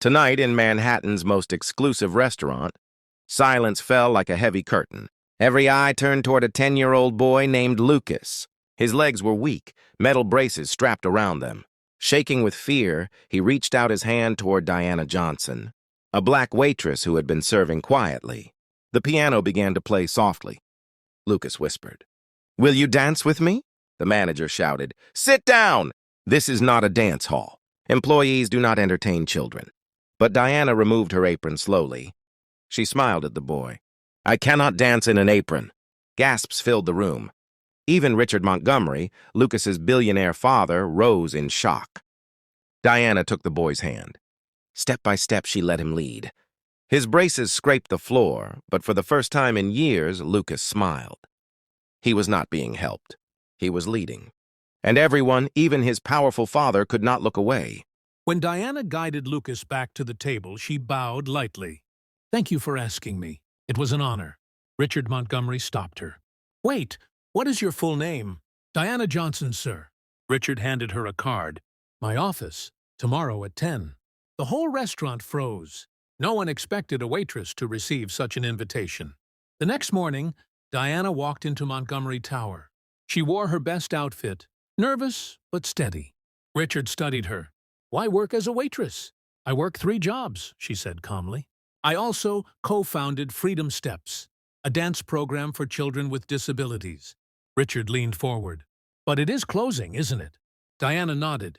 Tonight, in Manhattan's most exclusive restaurant, silence fell like a heavy curtain. Every eye turned toward a 10-year-old boy named Lucas. His legs were weak, metal braces strapped around them. Shaking with fear, he reached out his hand toward Diana Johnson, a black waitress who had been serving quietly. The piano began to play softly. Lucas whispered, "Will you dance with me?" The manager shouted, "Sit down! This is not a dance hall. Employees do not entertain children." But Diana removed her apron slowly. She smiled at the boy. "I cannot dance in an apron." Gasps filled the room. Even Richard Montgomery, Lucas's billionaire father, rose in shock. Diana took the boy's hand. Step by step, she let him lead. His braces scraped the floor, but for the first time in years, Lucas smiled. He was not being helped. He was leading. And everyone, even his powerful father, could not look away. When Diana guided Lucas back to the table, she bowed lightly. "Thank you for asking me. It was an honor." Richard Montgomery stopped her. "Wait, what is your full name?" "Diana Johnson, sir." Richard handed her a card. "My office, tomorrow at 10. The whole restaurant froze. No one expected a waitress to receive such an invitation. The next morning, Diana walked into Montgomery Tower. She wore her best outfit, nervous but steady. Richard studied her. "Why work as a waitress?" "I work 3 jobs," she said calmly. "I also co-founded Freedom Steps, a dance program for children with disabilities." Richard leaned forward. "But it is closing, isn't it?" Diana nodded.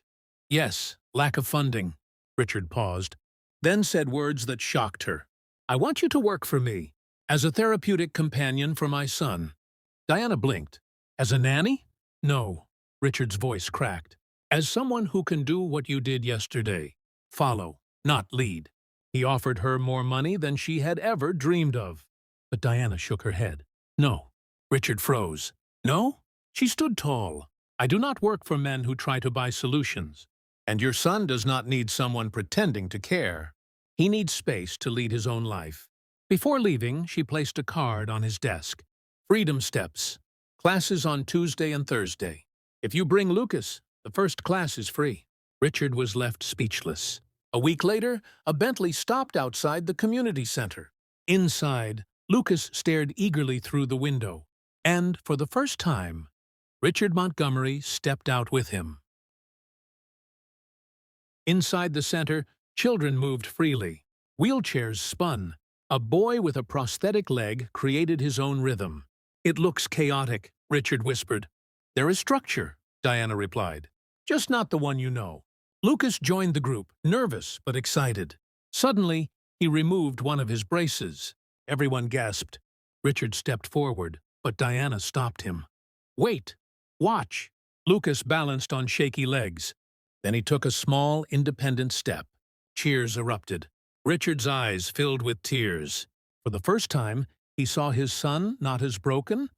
"Yes, lack of funding." Richard paused, then said words that shocked her. "I want you to work for me, as a therapeutic companion for my son." Diana blinked. "As a nanny?" "No." Richard's voice cracked. "As someone who can do what you did yesterday. Follow, not lead." He offered her more money than she had ever dreamed of. But Diana shook her head. "No." Richard froze. "No?" She stood tall. "I do not work for men who try to buy solutions. And your son does not need someone pretending to care. He needs space to lead his own life." Before leaving, she placed a card on his desk. "Freedom Steps. Classes on Tuesday and Thursday. If you bring Lucas, the first class is free." Richard was left speechless. A week later, a Bentley stopped outside the community center. Inside, Lucas stared eagerly through the window. And, for the first time, Richard Montgomery stepped out with him. Inside the center, children moved freely. Wheelchairs spun. A boy with a prosthetic leg created his own rhythm. "It looks chaotic," Richard whispered. "There is structure," Diana replied. "Just not the one you know." Lucas joined the group, nervous but excited. Suddenly, he removed one of his braces. Everyone gasped. Richard stepped forward, but Diana stopped him. "Wait! Watch!" Lucas balanced on shaky legs. Then he took a small, independent step. Cheers erupted. Richard's eyes filled with tears. For the first time, he saw his son not as broken,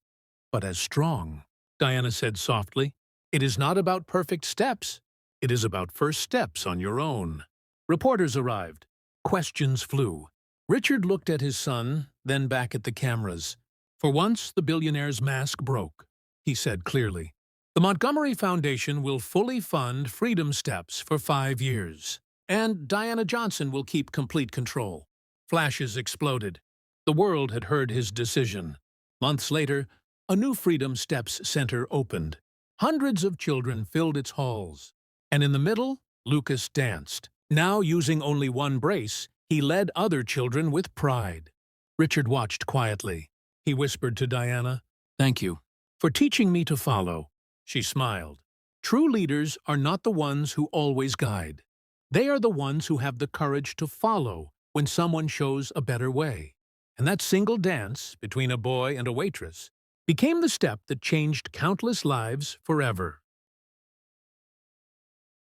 but as strong. Diana said softly, "It is not about perfect steps. It is about first steps on your own." Reporters arrived. Questions flew. Richard looked at his son, then back at the cameras. For once, the billionaire's mask broke. He said clearly, "The Montgomery Foundation will fully fund Freedom Steps for 5 years. And Diana Johnson will keep complete control." Flashes exploded. The world had heard his decision. Months later, a new Freedom Steps Center opened. Hundreds of children filled its halls. And in the middle, Lucas danced. Now using only one brace, he led other children with pride. Richard watched quietly. He whispered to Diana, "Thank you for teaching me to follow." She smiled. "True leaders are not the ones who always guide. They are the ones who have the courage to follow when someone shows a better way." And that single dance between a boy and a waitress became the step that changed countless lives forever.